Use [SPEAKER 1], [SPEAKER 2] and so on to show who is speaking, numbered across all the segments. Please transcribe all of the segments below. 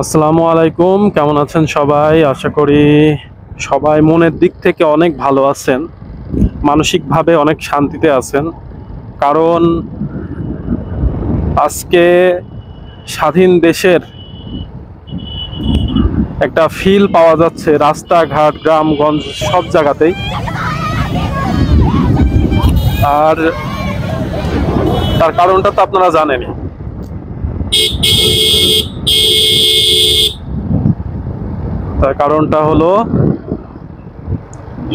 [SPEAKER 1] আসসালামু আলাইকুম, কেমন আছেন সবাই? আশা করি সবাই মনের দিক থেকে অনেক ভালো আছেন, মানসিকভাবে অনেক শান্তিতে আছেন। কারণ আজকে স্বাধীন দেশের একটা ফিল পাওয়া যাচ্ছে রাস্তাঘাট, গ্রামগঞ্জ সব জায়গাতেই। আর তার কারণটা তো আপনারা জানেনই। তার কারণটা হলো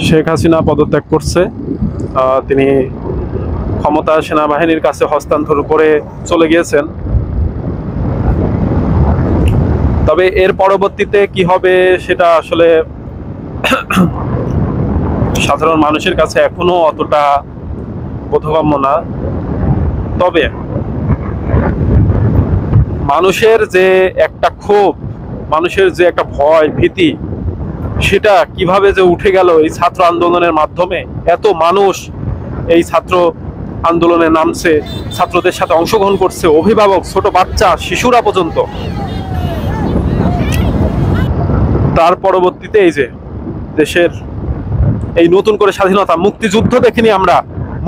[SPEAKER 1] শেখ হাসিনা পদত্যাগ করছে। তিনি ক্ষমতা সেনাবাহিনীর কাছে হস্তান্তর করে চলে গিয়েছেন। তবে এর পরবর্তীতে কি হবে সেটা আসলে সাধারণ মানুষের কাছে এখনো অতটা বোধগম্য না। তবে মানুষের যে একটা ক্ষোভ, মানুষের যে একটা ভয় ভীতি, সেটা কিভাবে যে উঠে গেল এই ছাত্র আন্দোলনের মাধ্যমে। এত মানুষ এই ছাত্র আন্দোলনে নামছে, ছাত্রদের সাথে অংশগ্রহণ করছে, অভিভাবক, ছোট বাচ্চা, শিশুরা পর্যন্ত। তার পরবর্তীতে এই যে দেশের এই নতুন করে স্বাধীনতা, মুক্তিযুদ্ধ দেখিনি আমরা,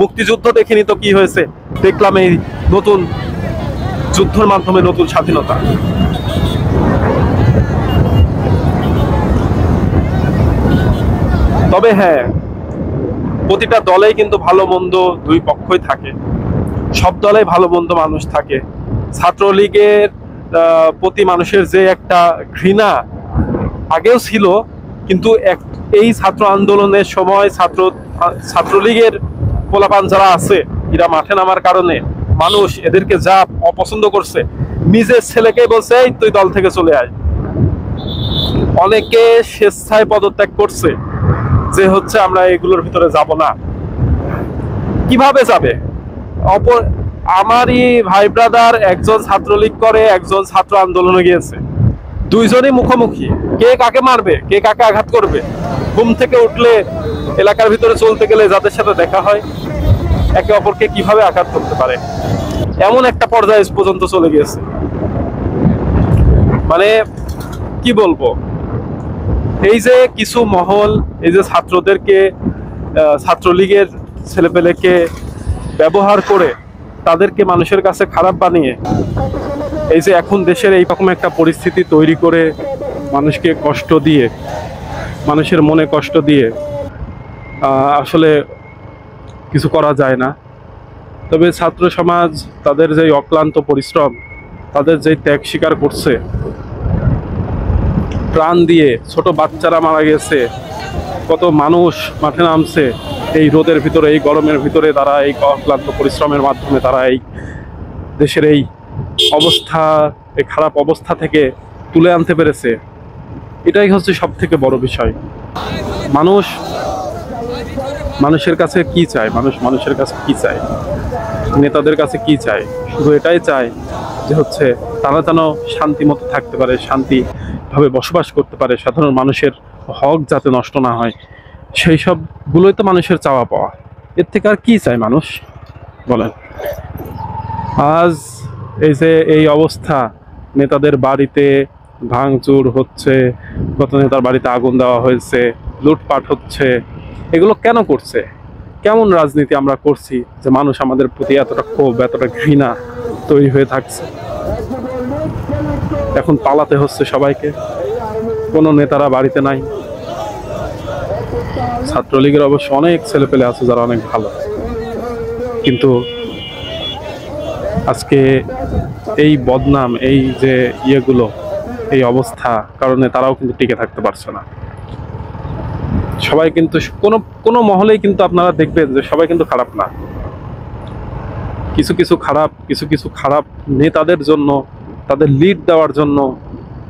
[SPEAKER 1] মুক্তিযুদ্ধ দেখিনি তো কি হয়েছে, দেখলাম এই নতুন যুদ্ধের মাধ্যমে নতুন স্বাধীনতা। তবে হ্যাঁ, প্রতিটা দলেই কিন্তু ভালো মন্দ দুই পক্ষই থাকে, সব দলে ভালো মন্দ মানুষ থাকে। ছাত্রলীগের প্রতি মানুষের যে একটা ঘৃণা আগেও ছিল, কিন্তু এই ছাত্র আন্দোলনের সময় ছাত্রলীগের পোলাপান যারা আছে, এরা মাঠে নামার কারণে মানুষ এদেরকে যা অপছন্দ করছে, নিজের ছেলেকে বলছে এই তুই দল থেকে চলে আয়। অনেকে স্বেচ্ছায় পদত্যাগ করছে যে হচ্ছে আমরা এগুলোর ভিতরে যাব না। কিভাবে যাবে? আমারই ভাই ব্রাদার একজন ছাত্রলীগ করে, একজন ছাত্র আন্দোলনে গিয়েছে, দুইজনই মুখোমুখি। কে কাকে মারবে, কে কাকে আঘাত করবে? ঘুম থেকে উঠলে এলাকার ভিতরে চলতে গেলে যাদের সাথে দেখা হয়, একে অপরকে কিভাবে আঘাত করতে পারে, এমন একটা পর্যায়ে পর্যন্ত চলে গিয়েছে। মানে কি বলবো, এই যে কিছু মহল এই যে ছাত্রদেরকে, ছাত্রলীগের ছেলেপেলেকে ব্যবহার করে তাদেরকে মানুষের কাছে খারাপ বানিয়ে এই যে এখন দেশের এইরকম একটা পরিস্থিতি তৈরি করে মানুষকে কষ্ট দিয়ে, মানুষের মনে কষ্ট দিয়ে আসলে কিছু করা যায় না। তবে ছাত্র সমাজ তাদের যে অক্লান্ত পরিশ্রম, তাদের যে ত্যাগ স্বীকার করছে, প্রাণ দিয়ে, ছোট বাচ্চারা মারা গেছে, কত মানুষ মাঠে নামছে এই রোদের ভিতরে, এই গরমের ভিতরে, তারা এই অক্লান্ত পরিশ্রমের মাধ্যমে তারা এই দেশের এই অবস্থা, এই খারাপ অবস্থা থেকে তুলে আনতে পেরেছে। এটাই হচ্ছে সব থেকে বড় বিষয়। মানুষের কাছে কি চায়, মানুষের কাছে কি চায়, নেতাদের কাছে কি চায়? শুধু এটাই চায় যে হচ্ছে তারা যেন শান্তি মতো থাকতে পারে, শান্তিভাবে বসবাস করতে পারে, সাধারণ মানুষের হক যাতে নষ্ট না হয়। সেই সবগুলোই তো মানুষের চাওয়া পাওয়া। এর থেকে আর কি চায় মানুষ বলেন? আজ এই যে এই অবস্থা, নেতাদের বাড়িতে ভাঙচুর হচ্ছে, কত নেতার বাড়িতে আগুন দেওয়া হয়েছে, লুটপাট হচ্ছে, এগুলো কেন করছে? কেমন রাজনীতি আমরা করছি যে মানুষ আমাদের প্রতি এতটা ক্ষোভ, এতটা ঘৃণা তৈরি হয়ে থাকছে? এখন পালাতে হচ্ছে সবাইকে, কোনো নেতারা বাড়িতে নাই। ছাত্রলীগের অবশ্য অনেক ছেলেপেলে আছে যারা অনেক ভালো, কিন্তু আজকে এই বদনাম, এই যে ইয়েগুলো, এই অবস্থা কারণে তারাও কিন্তু টিকে থাকতে পারছে না। সবাই কিন্তু কোনো মহলেই কিন্তু আপনারা দেখবেন যে সবাই কিন্তু খারাপ না। কিছু কিছু খারাপ নেতাদের জন্য, তাদের লিড দেওয়ার জন্য,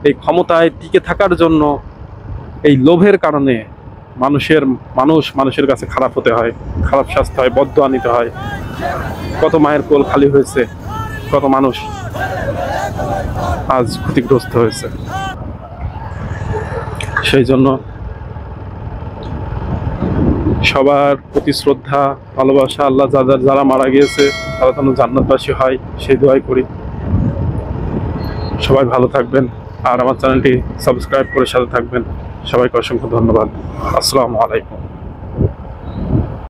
[SPEAKER 1] এই ক্ষমতায় টিকে থাকার জন্য, এই লোভের কারণে মানুষের কাছে খারাপ হতে হয়, খারাপ শাস্তি হয়, বদদোয়া নিতে হয়। কত মায়ের কোল খালি হয়েছে, কত মানুষ আজ ক্ষতিগ্রস্ত হয়েছে। সেই জন্য সবার প্রতি শ্রদ্ধা, ভালোবাসা। আল্লাহ যারা মারা গিয়েছে তারা যেন জান্নাতবাসী হয় সেই দোয়াই করি। সবাই ভালো থাকবেন। আর আমার চ্যানেলটি সাবস্ক্রাইব করে সাথে থাকবেন। সবাইকে অসংখ্য ধন্যবাদ। আসসালামু আলাইকুম।